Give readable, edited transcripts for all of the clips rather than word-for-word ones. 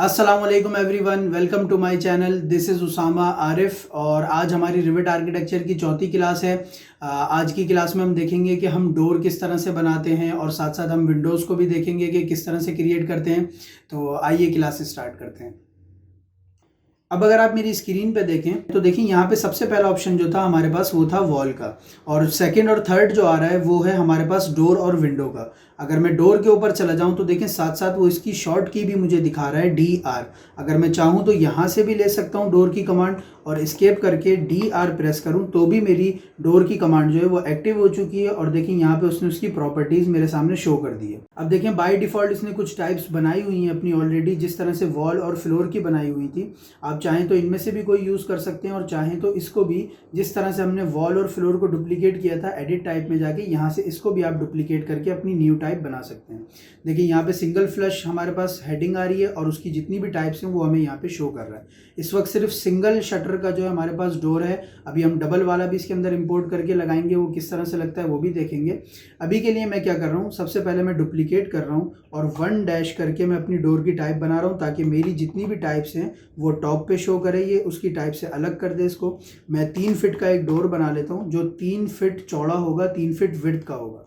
अस्सलामुअलैकुम everyone, welcome to my channel. This is Usama Arif और आज हमारी रिवेट आर्किटेक्चर की चौथी क्लास है। आज की क्लास में हम देखेंगे कि हम डोर किस तरह से बनाते हैं और साथ साथ हम विंडोज़ को भी देखेंगे कि किस तरह से क्रिएट करते हैं। तो आइए क्लास स्टार्ट करते हैं। अब अगर आप मेरी स्क्रीन पे देखें तो देखिए यहाँ पे सबसे पहला ऑप्शन जो था हमारे पास वो था वॉल का, और सेकंड और थर्ड जो आ रहा है वो है हमारे पास डोर और विंडो का। अगर मैं डोर के ऊपर चला जाऊं तो देखें साथ साथ वो इसकी शॉर्ट की भी मुझे दिखा रहा है DR। अगर मैं चाहूं तो यहाँ से भी ले सकता हूं डोर की कमांड और एस्केप करके DR प्रेस करूं तो भी मेरी डोर की कमांड जो है वो एक्टिव हो चुकी है। और देखिए यहाँ पे उसने उसकी प्रॉपर्टीज मेरे सामने शो कर दी है। अब देखें बाय डिफॉल्ट इसने कुछ टाइप्स बनाई हुई हैं अपनी ऑलरेडी, जिस तरह से वॉल और फ्लोर की बनाई हुई थी। आप चाहें तो इनमें से भी कोई यूज़ कर सकते हैं और चाहें तो इसको भी, जिस तरह से हमने वॉल और फ्लोर को डुप्लीकेट किया था एडिट टाइप में जाके, यहाँ से इसको भी आप डुप्लीकेट करके अपनी न्यू टाइप बना सकते हैं। देखिए यहाँ पे सिंगल फ्लश हमारे पास हेडिंग आ रही है और उसकी जितनी भी टाइप्स हैं वो हमें यहाँ पे शो कर रहा है। इस वक्त सिर्फ सिंगल शटर का जो है हमारे पास डोर है। अभी हम डबल वाला भी इसके अंदर इंपोर्ट करके लगाएंगे, वो किस तरह से लगता है वो भी देखेंगे। अभी के लिए मैं क्या कर रहा हूँ, सबसे पहले मैं डुप्लीकेट कर रहा हूँ और 1 डैश करके मैं अपनी डोर की टाइप बना रहा हूँ ताकि मेरी जितनी भी टाइप्स हैं वो टॉप पे शो करे। ये उसकी टाइप से अलग कर दे इसको। मैं 3 फीट का एक डोर बना लेता हूँ जो 3 फीट चौड़ा होगा, 3 फीट विड्थ का होगा।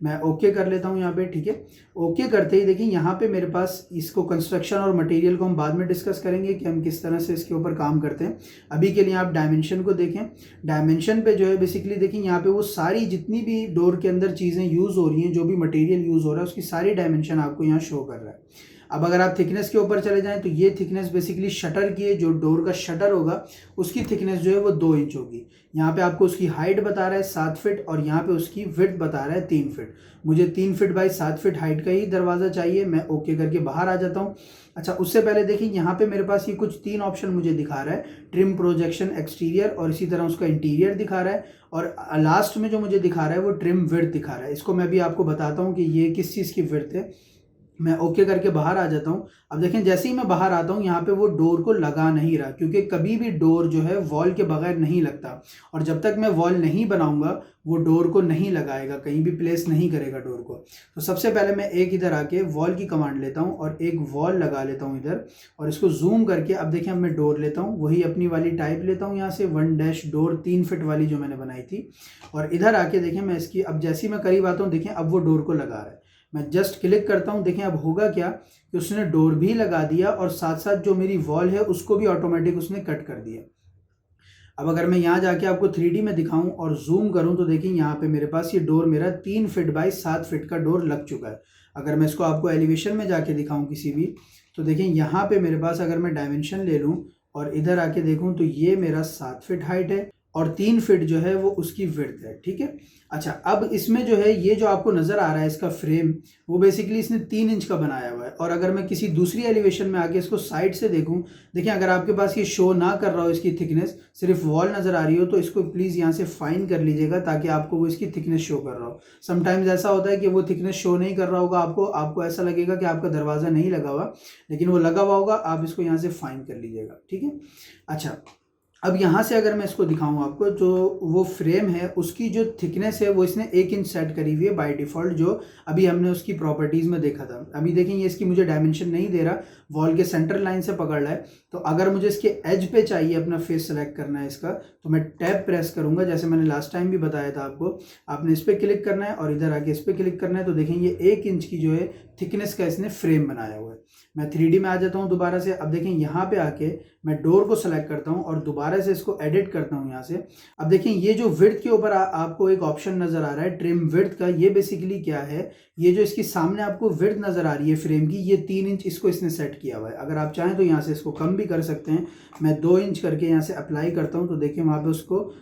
मैं ओके कर लेता हूँ यहाँ पे, ठीक है। ओके करते ही देखिए यहाँ पे मेरे पास इसको कंस्ट्रक्शन और मटेरियल को हम बाद में डिस्कस करेंगे कि हम किस तरह से इसके ऊपर काम करते हैं। अभी के लिए आप डायमेंशन को देखें। डायमेंशन पे जो है बेसिकली देखिए यहाँ पे वो सारी जितनी भी डोर के अंदर चीज़ें यूज़ हो रही हैं, जो भी मटेरियल यूज़ हो रहा है उसकी सारी डायमेंशन आपको यहाँ शो कर रहा है। अब अगर आप थिकनेस के ऊपर चले जाएं तो ये थिकनेस बेसिकली शटर की है। जो डोर का शटर होगा उसकी थिकनेस जो है वो 2 इंच होगी। यहाँ पे आपको उसकी हाइट बता रहा है 7 फीट और यहाँ पे उसकी विड्थ बता रहा है 3 फीट। मुझे 3 फीट बाई 7 फीट हाइट का ही दरवाज़ा चाहिए। मैं ओके करके बाहर आ जाता हूँ। अच्छा, उससे पहले देखिए यहाँ पे मेरे पास ये कुछ 3 ऑप्शन मुझे दिखा रहा है, ट्रिम, प्रोजेक्शन, एक्सटीरियर और इसी तरह उसका इंटीरियर दिखा रहा है। और लास्ट में जो मुझे दिखा रहा है वो ट्रिम विड्थ दिखा रहा है। इसको मैं भी आपको बताता हूँ कि ये किस चीज़ की विड्थ है। मैं ओके करके बाहर आ जाता हूँ। अब देखें जैसे ही मैं बाहर आता हूँ यहाँ पे वो डोर को लगा नहीं रहा, क्योंकि कभी भी डोर जो है वॉल के बगैर नहीं लगता और जब तक मैं वॉल नहीं बनाऊंगा वो डोर को नहीं लगाएगा, कहीं भी प्लेस नहीं करेगा डोर को। तो सबसे पहले मैं एक इधर आके वॉल की कमांड लेता हूँ और एक वॉल लगा लेता हूँ इधर और इसको जूम करके अब देखें अब मैं डोर लेता हूँ, वही अपनी वाली टाइप लेता हूँ यहाँ से 1 डैश डोर 3 फीट वाली जो मैंने बनाई थी। और इधर आके देखें मैं इसकी, अब जैसे ही मैं करीब आता हूँ देखें अब वो डोर को लगा रहा है। मैं जस्ट क्लिक करता हूं, देखें अब होगा क्या कि उसने डोर भी लगा दिया और साथ साथ जो मेरी वॉल है उसको भी ऑटोमेटिक उसने कट कर दिया। अब अगर मैं यहाँ जाके आपको 3D में दिखाऊं और जूम करूं तो देखिए यहाँ पे मेरे पास ये डोर मेरा 3 फीट बाई 7 फीट का डोर लग चुका है। अगर मैं इसको आपको एलिवेशन में जाके दिखाऊं किसी भी, तो देखिए यहाँ पे मेरे पास अगर मैं डायमेंशन ले लूँ और इधर आके देखूँ तो ये मेरा 7 फीट हाइट है और 3 फीट जो है वो उसकी विड्थ है, ठीक है। अच्छा, अब इसमें जो है ये जो आपको नज़र आ रहा है इसका फ्रेम, वो बेसिकली इसने 3 इंच का बनाया हुआ है। और अगर मैं किसी दूसरी एलिवेशन में आके इसको साइड से देखूं, देखिए अगर आपके पास ये शो ना कर रहा हो इसकी थिकनेस, सिर्फ वॉल नज़र आ रही हो, तो इसको प्लीज़ यहाँ से फाइन कर लीजिएगा ताकि आपको वो इसकी थिकनेस शो कर रहा हो। समटाइम्स ऐसा होता है कि वो थिकनेस शो नहीं कर रहा होगा आपको ऐसा लगेगा कि आपका दरवाज़ा नहीं लगा हुआ, लेकिन वो लगा हुआ होगा। आप इसको यहाँ से फाइन कर लीजिएगा, ठीक है। अच्छा, अब यहाँ से अगर मैं इसको दिखाऊं आपको, जो वो फ्रेम है उसकी जो थिकनेस है वो इसने 1 इंच सेट करी हुई है बाय डिफ़ॉल्ट, जो अभी हमने उसकी प्रॉपर्टीज़ में देखा था। अभी देखें ये इसकी मुझे डायमेंशन नहीं दे रहा, वॉल के सेंटर लाइन से पकड़ रहा है। तो अगर मुझे इसके एज पे चाहिए अपना फेस सेलेक्ट करना है इसका, तो मैं टैब प्रेस करूँगा, जैसे मैंने लास्ट टाइम भी बताया था आपको। आपने इस पर क्लिक करना है और इधर आके इस पर क्लिक करना है। तो देखें ये 1 इंच की जो है थिकनेस का इसने फ्रेम बनाया हुआ है। मैं 3D में आ जाता हूँ दोबारा से। अब देखें यहाँ पे आके मैं डोर को सेलेक्ट करता हूँ और दोबारा से इसको एडिट करता हूँ यहाँ से। अब देखें ये जो विड्थ के ऊपर आपको एक ऑप्शन नज़र आ रहा है ट्रिम विड्थ का, ये बेसिकली क्या है, ये जो इसकी सामने आपको विड्थ नज़र आ रही है फ्रेम की, ये 3 इंच इसको इसने सेट किया हुआ है। अगर आप चाहें तो यहाँ से इसको कम भी कर सकते हैं। मैं 2 इंच करके यहाँ से अप्लाई करता हूँ तो देखिए वहाँ पर उसको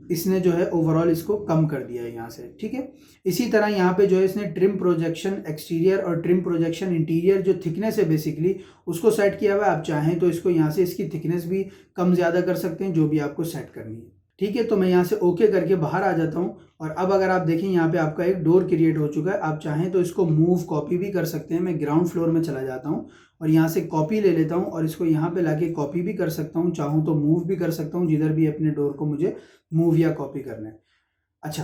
इसने जो है ओवरऑल इसको कम कर दिया है यहाँ से, ठीक है। इसी तरह यहाँ पे जो है इसने ट्रिम प्रोजेक्शन एक्सटीरियर और ट्रिम प्रोजेक्शन इंटीरियर जो थिकनेस है बेसिकली उसको सेट किया हुआ है। आप चाहें तो इसको यहाँ से इसकी थिकनेस भी कम ज़्यादा कर सकते हैं, जो भी आपको सेट करनी है, ठीक है। तो मैं यहाँ से ओके करके बाहर आ जाता हूँ और अब अगर आप देखें यहाँ पे आपका एक डोर क्रिएट हो चुका है। आप चाहें तो इसको मूव कॉपी भी कर सकते हैं। मैं ग्राउंड फ्लोर में चला जाता हूँ और यहाँ से कॉपी ले लेता हूँ और इसको यहाँ पे लाके कॉपी भी कर सकता हूँ, चाहूँ तो मूव भी कर सकता हूँ, जिधर भी अपने डोर को मुझे मूव या कॉपी करना है। अच्छा,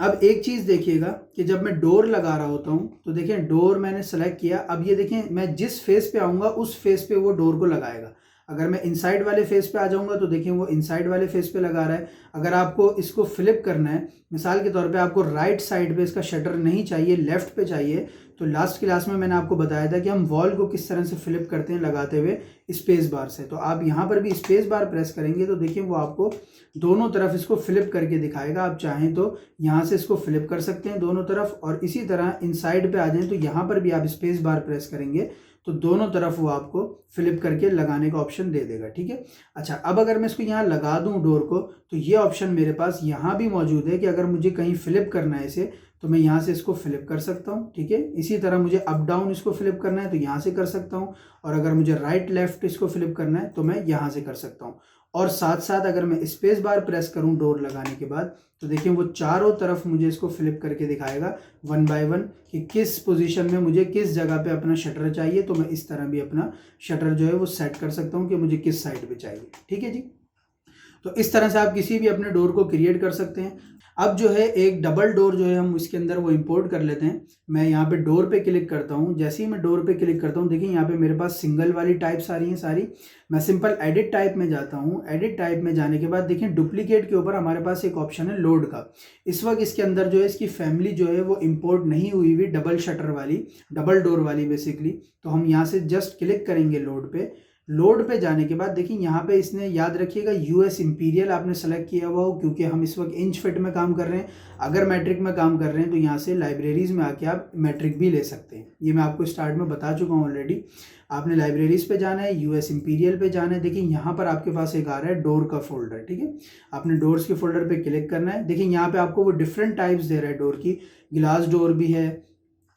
अब एक चीज़ देखिएगा कि जब मैं डोर लगा रहा होता हूँ तो देखिए डोर मैंने सेलेक्ट किया। अब ये देखें मैं जिस फेस पे आऊँगा उस फेस पे वो डोर को लगाएगा। अगर मैं इनसाइड वाले फेस पे आ जाऊँगा तो देखिए वो इनसाइड वाले फेस पे लगा रहा है। अगर आपको इसको फ्लिप करना है, मिसाल के तौर पे आपको राइट साइड पे इसका शटर नहीं चाहिए, लेफ्ट पे चाहिए, तो लास्ट क्लास में मैंने आपको बताया था कि हम वॉल को किस तरह से फ्लिप करते हैं लगाते हुए स्पेस बार से। तो आप यहाँ पर भी स्पेस बार प्रेस करेंगे तो देखिए वो आपको दोनों तरफ इसको फ्लिप करके दिखाएगा। आप चाहें तो यहाँ से इसको फ्लिप कर सकते हैं दोनों तरफ, और इसी तरह इनसाइड पे आ जाएं तो यहाँ पर भी आप स्पेस बार प्रेस करेंगे तो दोनों तरफ वो आपको फ्लिप करके लगाने का ऑप्शन दे देगा। ठीक है। अच्छा, अब अगर मैं इसको यहाँ लगा दूँ डोर को, तो ये ऑप्शन मेरे पास यहाँ भी मौजूद है कि अगर मुझे कहीं फ्लिप करना है इसे तो मैं यहाँ से इसको फ्लिप कर सकता हूँ। ठीक है। इसी तरह मुझे अप डाउन इसको फ्लिप करना है तो यहाँ से कर सकता हूँ, और अगर मुझे राइट लेफ्ट इसको फ्लिप करना है तो मैं यहाँ से कर सकता हूँ। और साथ साथ अगर मैं स्पेस बार प्रेस करूँ डोर लगाने के बाद तो देखिए वो चारों तरफ मुझे इसको फ्लिप करके दिखाएगा वन बाय वन कि किस पोजीशन में मुझे किस जगह पे अपना शटर चाहिए। तो मैं इस तरह भी अपना शटर जो है वो सेट कर सकता हूँ कि मुझे किस साइड पे चाहिए। ठीक है जी। तो इस तरह से आप किसी भी अपने डोर को क्रिएट कर सकते हैं। अब जो है एक डबल डोर जो है हम इसके अंदर वो इंपोर्ट कर लेते हैं। मैं यहाँ पे डोर पे क्लिक करता हूँ। जैसे ही मैं डोर पे क्लिक करता हूँ देखिए यहाँ पे मेरे पास सिंगल वाली टाइप्स आ रही हैं सारी। मैं सिंपल एडिट टाइप में जाता हूँ। एडिट टाइप में जाने के बाद देखिए डुप्लीकेट के ऊपर हमारे पास एक ऑप्शन है लोड का। इस वक्त इसके अंदर जो है इसकी फैमिली जो है वो इम्पोर्ट नहीं हुई हुई डबल शटर वाली, डबल डोर वाली बेसिकली। तो हम यहाँ से जस्ट क्लिक करेंगे लोड पे। लोड पे जाने के बाद देखिए यहाँ पे इसने, याद रखिएगा यूएस इंपीरियल आपने सेलेक्ट किया हुआ हो, क्योंकि हम इस वक्त इंच फिट में काम कर रहे हैं। अगर मैट्रिक में काम कर रहे हैं तो यहाँ से लाइब्रेरीज में आके आप मैट्रिक भी ले सकते हैं। ये मैं आपको स्टार्ट में बता चुका हूँ ऑलरेडी। आपने लाइब्रेरीज पे जाना है, यूएस इंपीरियल पे जाना है। देखिए यहाँ पर आपके पास एक आ रहा है डोर का फोल्डर। ठीक है। आपने डोर्स के फोल्डर पे क्लिक करना है। देखिए यहाँ पे आपको वो डिफरेंट टाइप्स दे रहा है डोर की। ग्लास डोर भी है।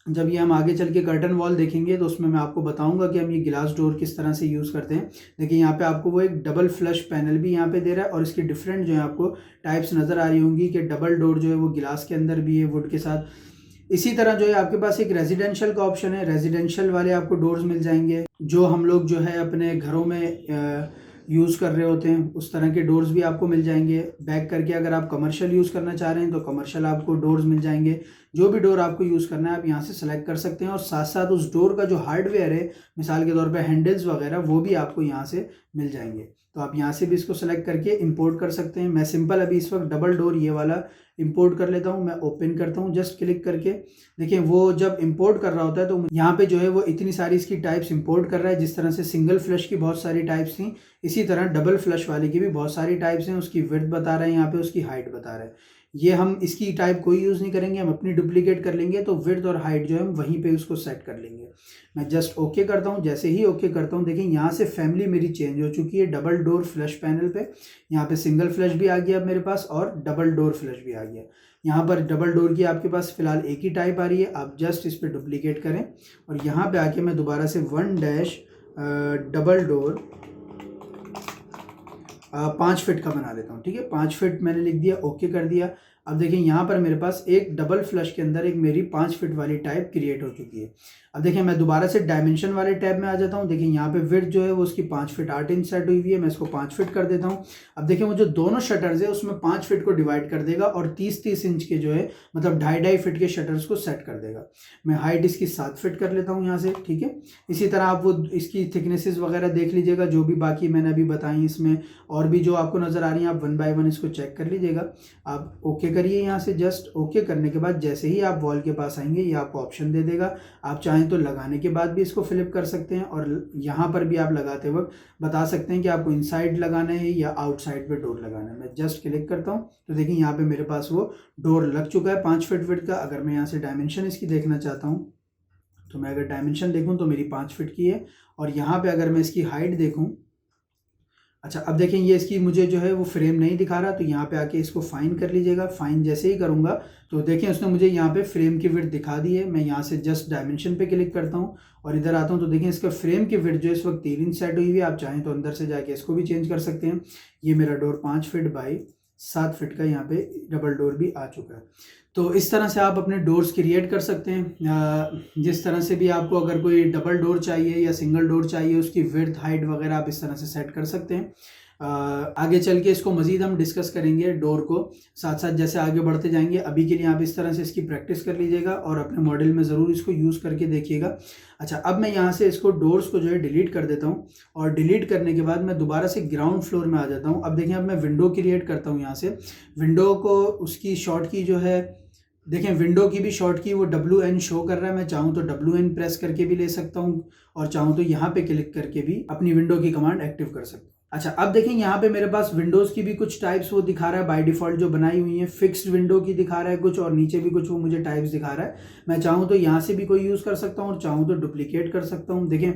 जब ये हम आगे चल के कर्टन वॉल देखेंगे तो उसमें मैं आपको बताऊंगा कि हम ये ग्लास डोर किस तरह से यूज़ करते हैं। देखिए यहाँ पे आपको वो एक डबल फ्लश पैनल भी यहाँ पे दे रहा है, और इसकी डिफरेंट जो है आपको टाइप्स नज़र आ रही होंगी कि डबल डोर जो है वो गिलास के अंदर भी है वुड के साथ। इसी तरह जो है आपके पास एक रेजिडेंशियल का ऑप्शन है। रेजिडेंशियल वाले आपको डोर्स मिल जाएंगे जो हम लोग जो है अपने घरों में यूज़ कर रहे होते हैं, उस तरह के डोर्स भी आपको मिल जाएंगे। बैक करके अगर आप कमर्शियल यूज़ करना चाह रहे हैं तो कमर्शियल आपको डोर्स मिल जाएंगे। जो भी डोर आपको यूज़ करना है आप यहाँ से सेलेक्ट कर सकते हैं, और साथ साथ उस डोर का जो हार्डवेयर है, मिसाल के तौर पे हैंडल्स वगैरह, वो भी आपको यहाँ से मिल जाएंगे। तो आप यहाँ से भी इसको सेलेक्ट करके इंपोर्ट कर सकते हैं। मैं सिंपल अभी इस वक्त डबल डोर ये वाला इंपोर्ट कर लेता हूँ। मैं ओपन करता हूँ जस्ट क्लिक करके। देखिए वो जब इंपोर्ट कर रहा होता है तो यहाँ पे जो है वो इतनी सारी इसकी टाइप्स इंपोर्ट कर रहा है। जिस तरह से सिंगल फ्लश की बहुत सारी टाइप्स थी, इसी तरह डबल फ्लश वाले की भी बहुत सारी टाइप्स हैं। उसकी विड्थ बता रहे हैं यहाँ पे, उसकी हाइट बता रहे हैं। ये हम इसकी टाइप कोई यूज़ नहीं करेंगे, हम अपनी डुप्लीकेट कर लेंगे तो विड्थ और हाइट जो है हम वहीं पे उसको सेट कर लेंगे। मैं जस्ट ओके करता हूँ। जैसे ही ओके करता हूँ देखिए यहाँ से फैमिली मेरी चेंज हो चुकी है। डबल डोर फ्लश पैनल पे यहाँ पे सिंगल फ्लश भी आ गया मेरे पास, और डबल डोर फ्लश भी आ गया। यहाँ पर डबल डोर की आपके पास फिलहाल एक ही टाइप आ रही है। आप जस्ट इस पर डुप्लीकेट करें, और यहाँ पे आके मैं दोबारा से 1 डैश डबल डोर 5 फीट का बना लेता हूँ। ठीक है। 5 फीट मैंने लिख दिया, ओके कर दिया। अब देखिए यहाँ पर मेरे पास एक डबल फ्लश के अंदर एक मेरी 5 फीट वाली टाइप क्रिएट हो चुकी है। अब देखिए मैं दोबारा से डायमेंशन वाले टैब में आ जाता हूँ। देखिए यहाँ पे विड्थ जो है वो उसकी 5 फीट 8 इंच सेट हुई हुई है। मैं इसको 5 फीट कर देता हूँ। अब देखिए वो जो दोनों शटर्स है उसमें 5 फीट को डिवाइड कर देगा, और 30-30 इंच के जो है मतलब 2.5 फीट के शटर्स को सेट कर देगा। मैं हाइट इसकी 7 फीट कर लेता हूँ यहाँ से। ठीक है। इसी तरह आप वो इसकी थिकनेसेस वगैरह देख लीजिएगा, जो भी बाकी मैंने अभी बताई इसमें और भी जो आपको नज़र आ रही हैं, आप 1 बाय 1 इसको चेक कर लीजिएगा। आप ओके करिए यहाँ से। जस्ट ओके करने के बाद जैसे ही आप वॉल के पास आएंगे ये आपको ऑप्शन दे देगा। आप चाहें तो लगाने के बाद भी इसको फ्लिप कर सकते हैं, और यहाँ पर भी आप लगाते वक्त बता सकते हैं कि आपको इनसाइड लगाना है या आउटसाइड पे डोर लगाना है। मैं जस्ट क्लिक करता हूँ तो देखिए यहाँ पे मेरे पास वो डोर लग चुका है 5 फीट विड्थ का। अगर मैं यहाँ से डायमेंशन इसकी देखना चाहता हूँ तो मैं अगर डायमेंशन देखूँ तो मेरी 5 फीट की है, और यहाँ पे अगर मैं इसकी हाइट देखूँ, अच्छा अब देखें ये इसकी मुझे जो है वो फ्रेम नहीं दिखा रहा, तो यहाँ पे आके इसको फाइन कर लीजिएगा। फाइन जैसे ही करूँगा तो देखें उसने मुझे यहाँ पे फ्रेम की विड्थ दिखा दी है। मैं यहाँ से जस्ट डायमेंशन पे क्लिक करता हूँ और इधर आता हूँ तो देखें इसका फ्रेम की विड्थ जो इस वक्त 3 इंच सेट हुई हुई है। आप चाहें तो अंदर से जाके इसको भी चेंज कर सकते हैं। ये मेरा डोर 5 फीट बाई 7 फीट का यहाँ पे डबल डोर भी आ चुका है। तो इस तरह से आप अपने डोर्स क्रिएट कर सकते हैं। जिस तरह से भी आपको अगर कोई डबल डोर चाहिए या सिंगल डोर चाहिए, उसकी विड्थ हाइट वगैरह आप इस तरह से सेट कर सकते हैं। आगे चल के इसको मज़ीद हम डिस्कस करेंगे डोर को, साथ साथ जैसे आगे बढ़ते जाएंगे। अभी के लिए आप इस तरह से इसकी प्रैक्टिस कर लीजिएगा और अपने मॉडल में ज़रूर इसको यूज़ करके देखिएगा। अच्छा, अब मैं यहाँ से इसको डोर्स को जो है डिलीट कर देता हूँ और डिलीट करने के बाद मैं दोबारा से ग्राउंड फ्लोर में आ जाता हूँ। अब देखें, अब मैं विंडो क्रिएट करता हूँ। यहाँ से विंडो को उसकी शॉर्ट की जो है, देखें विंडो की भी शॉर्ट की वो WN शो कर रहा है। मैं चाहूँ तो WN प्रेस करके भी ले सकता हूँ और चाहूँ तो यहाँ पे क्लिक करके भी अपनी विंडो की कमांड एक्टिव कर सकता हूँ। अच्छा, अब देखें यहाँ पे मेरे पास विंडोज़ की भी कुछ टाइप्स वो दिखा रहा है बाय डिफ़ॉल्ट जो बनाई हुई है। फिक्स्ड विंडो की दिखा रहा है कुछ और नीचे भी कुछ वो मुझे टाइप्स दिखा रहा है। मैं चाहूँ तो यहाँ से भी कोई यूज़ कर सकता हूँ और चाहूँ तो डुप्लीकेट कर सकता हूँ। देखें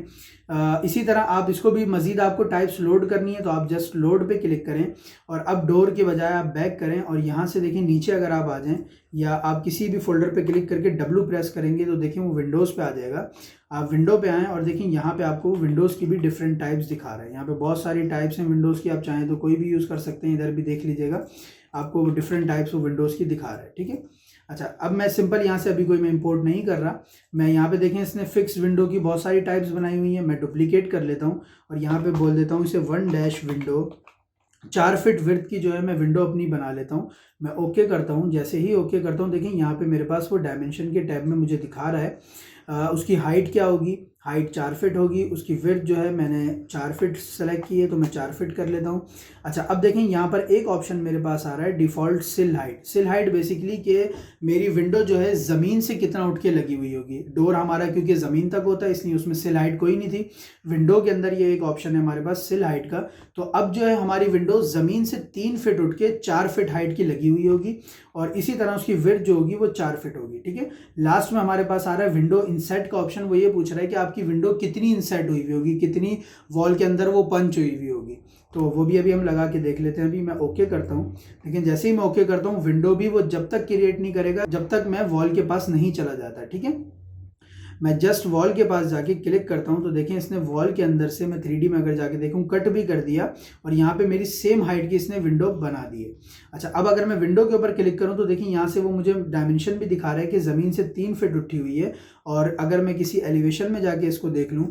इसी तरह आप इसको भी मज़ीद आपको टाइप्स लोड करनी है तो आप जस्ट लोड पे क्लिक करें और अब डोर के बजाय आप बैक करें और यहाँ से देखें नीचे अगर आप आ जाएँ या आप किसी भी फोल्डर पे क्लिक करके W प्रेस करेंगे तो देखें वो विंडोज़ पे आ जाएगा। आप विंडो पे आएँ और देखें यहाँ पे आपको विंडोज़ की भी डिफरेंट टाइप्स दिखा रहा है। यहाँ पे बहुत सारी टाइप्स हैं विंडोज़ की, आप चाहें तो कोई भी यूज़ कर सकते हैं। इधर भी देख लीजिएगा, आपको डिफरेंट टाइप्स ऑफ विंडोज़ की दिखा रहा है। ठीक है। अच्छा, अब मैं सिंपल यहाँ से अभी कोई मैं इंपोर्ट नहीं कर रहा। मैं यहाँ पे देखें इसने फिक्स विंडो की बहुत सारी टाइप्स बनाई हुई हैं। मैं डुप्लीकेट कर लेता हूँ और यहाँ पे बोल देता हूँ इसे 1- विंडो 4 फीट विड्थ की जो है मैं विंडो अपनी बना लेता हूँ। मैं ओके करता हूँ। जैसे ही ओके करता हूँ देखें यहाँ पे मेरे पास वो डायमेंशन के टैब में मुझे दिखा रहा है। उसकी हाइट क्या होगी, हाइट 4 फीट होगी। उसकी विड्थ जो है मैंने 4 फीट सेलेक्ट की है तो मैं 4 फीट कर लेता हूँ। अच्छा, अब देखें यहाँ पर एक ऑप्शन मेरे पास आ रहा है डिफ़ॉल्ट सिल हाइट। सिल हाइट बेसिकली कि मेरी विंडो जो है ज़मीन से कितना उठ के लगी हुई होगी। डोर हमारा क्योंकि ज़मीन तक होता है इसलिए उसमें सिल हाइट कोई नहीं थी। विंडो के अंदर ये एक ऑप्शन है हमारे पास सिल हाइट का। तो अब जो है हमारी विंडो ज़मीन से 3 फीट उठ के 4 फीट हाइट की लगी हुई होगी और इसी तरह उसकी विड्थ जो होगी वो 4 फीट होगी। ठीक है। लास्ट में हमारे पास आ रहा है विंडो इंसेट का ऑप्शन। वो ये पूछ रहा है कि आपकी विंडो कितनी इंसेट हुई हुई होगी, कितनी वॉल के अंदर वो पंच हुई हुई होगी। तो वो भी अभी हम लगा के देख लेते हैं। अभी मैं ओके करता हूँ, लेकिन जैसे ही मैं ओके करता हूँ विंडो भी वो जब तक क्रिएट नहीं करेगा जब तक मैं वॉल के पास नहीं चला जाता। ठीक है। मैं जस्ट वॉल के पास जाके क्लिक करता हूँ तो देखें इसने वॉल के अंदर से, मैं 3D में अगर जाके देखूँ, कट भी कर दिया और यहाँ पे मेरी सेम हाइट की इसने विंडो बना दी है। अच्छा, अब अगर मैं विंडो के ऊपर क्लिक करूँ तो देखिए यहाँ से वो मुझे डायमेंशन भी दिखा रहा है कि ज़मीन से 3 फीट उठी हुई है। और अगर मैं किसी एलिवेशन में जाके इसको देख लूँ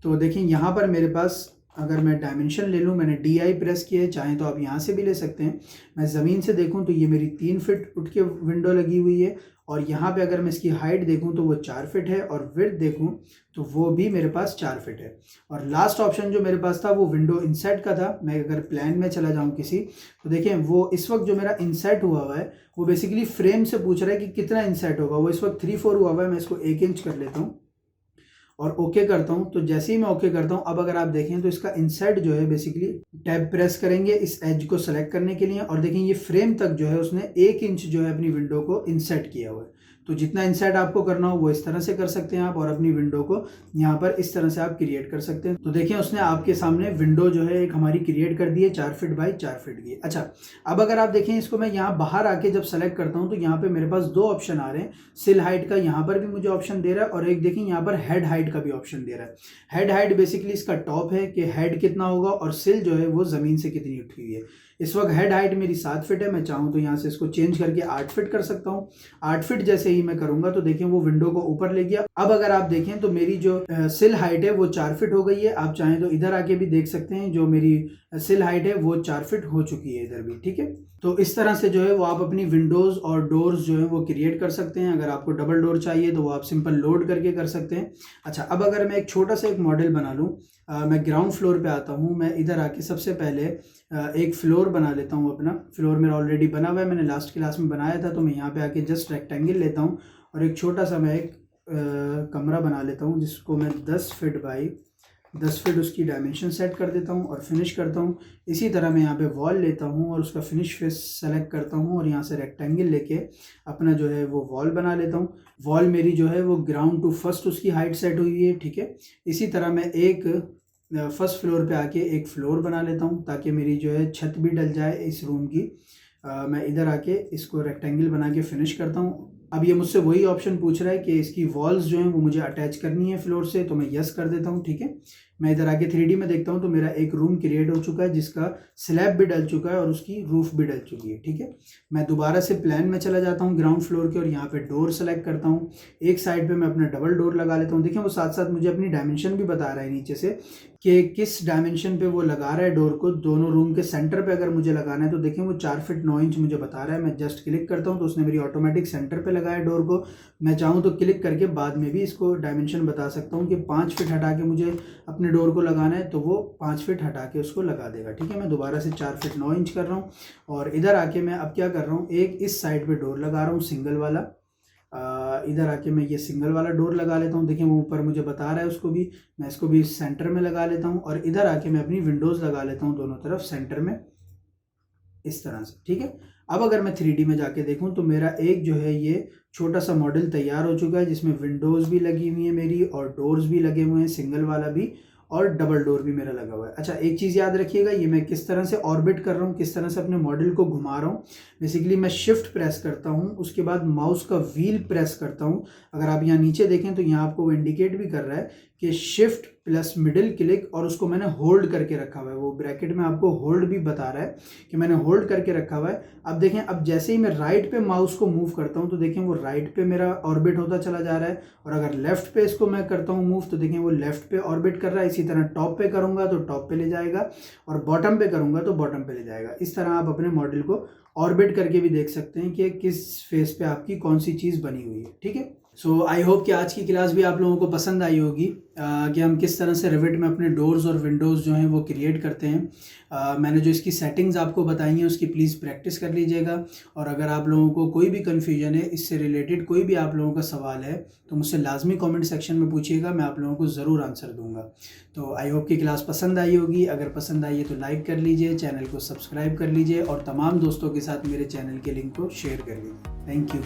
तो देखिए यहाँ पर मेरे पास अगर मैं डायमेंशन ले लूँ, मैंने DI प्रेस किया है, चाहें तो आप यहाँ से भी ले सकते हैं। मैं ज़मीन से देखूँ तो ये मेरी 3 फीट उठ के विंडो लगी हुई है और यहाँ पे अगर मैं इसकी हाइट देखूँ तो वो 4 फीट है और विड्थ देखूँ तो वो भी मेरे पास 4 फीट है। और लास्ट ऑप्शन जो मेरे पास था वो विंडो इंसेट का था। मैं अगर प्लान में चला जाऊँ किसी तो देखें वो इस वक्त जो मेरा इंसेट हुआ है वो बेसिकली फ्रेम से पूछ रहा है कि कितना इंसेट होगा। वो इस वक्त 3/4 हुआ है। मैं इसको 1 इंच कर लेता हूँ और ओके करता हूँ। तो जैसे ही मैं ओके करता हूँ अब अगर आप देखें तो इसका इंसर्ट जो है बेसिकली टैब प्रेस करेंगे इस एज को सेलेक्ट करने के लिए और देखें ये फ्रेम तक जो है उसने 1 इंच जो है अपनी विंडो को इंसर्ट किया हुआ है। तो जितना इंसर्ट आपको करना हो वो इस तरह से कर सकते हैं आप और अपनी विंडो को यहाँ पर इस तरह से आप क्रिएट कर सकते हैं। तो देखिए उसने आपके सामने विंडो जो है एक हमारी क्रिएट कर दी है 4 फीट बाई 4 फीट की। अच्छा, अब अगर आप देखें इसको मैं यहाँ बाहर आके जब सेलेक्ट करता हूँ तो यहाँ पे मेरे पास 2 ऑप्शन आ रहे हैं। सिल हाइट का यहाँ पर भी मुझे ऑप्शन दे रहा है और एक देखिए यहाँ पर हेड हाइट का भी ऑप्शन दे रहा है। हेड हाइट बेसिकली इसका टॉप है कि हेड कितना होगा और सिल जो है वो ज़मीन से कितनी उठी हुई है। इस वक्त हेड हाइट मेरी 7 फीट है। मैं चाहूँ तो यहाँ से इसको चेंज करके 8 फीट कर सकता हूँ। 8 फीट जैसे ही मैं करूँगा तो देखें वो विंडो को ऊपर ले गया। अब अगर आप देखें तो मेरी जो सिल हाइट है वो 4 फीट हो गई है। आप चाहें तो इधर आके भी देख सकते हैं जो मेरी सिल हाइट है वो 4 फीट हो चुकी है इधर भी। ठीक है। तो इस तरह से जो है वो आप अपनी विंडोज़ और डोर्स जो है वो क्रिएट कर सकते हैं। अगर आपको डबल डोर चाहिए तो वो आप सिंपल लोड करके कर सकते हैं। अच्छा, अब अगर मैं एक छोटा सा एक मॉडल बना लूँ, मैं ग्राउंड फ्लोर पे आता हूँ। मैं इधर आके सबसे पहले एक फ्लोर बना लेता हूँ। अपना फ्लोर मेरा ऑलरेडी बना हुआ है, मैंने लास्ट क्लास में बनाया था। तो मैं यहाँ पे आके जस्ट रेक्टेंगल लेता हूँ और एक छोटा सा मैं एक कमरा बना लेता हूँ जिसको मैं 10 फीट बाई 10 फीट उसकी डायमेंशन सेट कर देता हूँ और फिनिश करता हूँ। इसी तरह मैं यहाँ पे वॉल लेता हूँ और उसका फिनिश फेस सेलेक्ट करता हूँ और यहाँ से रेक्टेंगल लेके अपना जो है वो वॉल बना लेता हूँ। वॉल मेरी जो है वो ग्राउंड टू फर्स्ट उसकी हाइट सेट हुई है। ठीक है। इसी तरह मैं एक फर्स्ट फ्लोर पे आके एक फ्लोर बना लेता हूँ ताकि मेरी जो है छत भी डल जाए इस रूम की। मैं इधर आके इसको रेक्टेंगल बना के फिनिश करता हूँ अब ये मुझसे वही ऑप्शन पूछ रहा है कि इसकी वॉल्स जो हैं वो मुझे अटैच करनी है फ्लोर से, तो मैं यस कर देता हूँ। ठीक है, मैं इधर आके 3D में देखता हूँ तो मेरा एक रूम क्रिएट हो चुका है जिसका स्लैब भी डल चुका है और उसकी रूफ भी डल चुकी है। ठीक है, मैं दोबारा से प्लान में चला जाता हूँ ग्राउंड फ्लोर के और यहाँ पे डोर सेलेक्ट करता हूँ। एक साइड पे मैं अपना डबल डोर लगा लेता हूँ। देखिए वो साथ साथ मुझे अपनी डायमेंशन भी बता रहा है नीचे से कि किस डायमेंशन पे वो लगा रहा है डोर को। दोनों रूम के सेंटर पे अगर मुझे लगाना है तो देखिए वो 4 फीट 9 इंच मुझे बता रहा है। मैं जस्ट क्लिक करता हूँ तो उसने मेरी ऑटोमेटिक सेंटर पे लगाया डोर को। मैं चाहूँ तो क्लिक करके बाद में भी इसको डायमेंशन बता सकता हूँ कि 5 फीट हटा के मुझे अपने डोर को लगाना है तो वो 5 फीट हटा के उसको लगा देगा। ठीक है, मैं दोबारा से 4 फीट 9 इंच कर रहा हूँ और इधर आके मैं अब क्या कर रहा हूँ, एक इस साइड पे डोर लगा रहा हूँ सिंगल वाला। इधर आके मैं ये सिंगल वाला डोर लगा लेता हूँ। देखिए वो ऊपर मुझे बता रहा है उसको भी, मैं इसको भी सेंटर में लगा लेता हूँ और इधर आके मैं अपनी विंडोज़ लगा लेता हूँ दोनों तरफ सेंटर में इस तरह से। ठीक है, अब अगर मैं 3D में जाके देखूँ तो मेरा एक जो है ये छोटा सा मॉडल तैयार हो चुका है जिसमें विंडोज़ भी लगी हुई है मेरी और डोर्स भी लगे हुए हैं, सिंगल वाला भी और डबल डोर भी मेरा लगा हुआ है। अच्छा, एक चीज़ याद रखिएगा, ये मैं किस तरह से ऑर्बिट कर रहा हूँ, किस तरह से अपने मॉडल को घुमा रहा हूँ। बेसिकली मैं शिफ्ट प्रेस करता हूँ, उसके बाद माउस का व्हील प्रेस करता हूँ। अगर आप यहाँ नीचे देखें तो यहाँ आपको वो इंडिकेट भी कर रहा है कि शिफ्ट प्लस मिडिल क्लिक और उसको मैंने होल्ड करके रखा हुआ है। वो ब्रैकेट में आपको होल्ड भी बता रहा है कि मैंने होल्ड करके रखा हुआ है। अब देखें, अब जैसे ही मैं राइट पे माउस को मूव करता हूँ तो देखें वो राइट पे मेरा ऑर्बिट होता चला जा रहा है और अगर लेफ्ट पे इसको मैं करता हूँ मूव तो देखें वो लेफ्ट पे ऑर्बिट कर रहा है। इसी तरह टॉप पे करूँगा तो टॉप पे ले जाएगा और बॉटम पे करूँगा तो बॉटम पे ले जाएगा। इस तरह आप अपने मॉडल को ऑर्बिट करके भी देख सकते हैं कि किस फेस पे आपकी कौन सी चीज़ बनी हुई है। ठीक है, सो आई होप कि आज की क्लास भी आप लोगों को पसंद आई होगी कि हम किस तरह से रिविट में अपने डोर्स और विंडोज़ जो हैं वो क्रिएट करते हैं। मैंने जो इसकी सेटिंग्स आपको बताई हैं उसकी प्लीज़ प्रैक्टिस कर लीजिएगा और अगर आप लोगों को कोई भी कन्फ्यूजन है, इससे रिलेटेड कोई भी आप लोगों का सवाल है तो मुझसे लाजमी कमेंट सेक्शन में पूछिएगा, मैं आप लोगों को ज़रूर आंसर दूंगा। तो आई होप कि क्लास पसंद आई होगी। अगर पसंद आई है तो लाइक कर लीजिए, चैनल को सब्सक्राइब कर लीजिए और तमाम दोस्तों के साथ मेरे चैनल के लिंक को शेयर कर लीजिए। Thank you.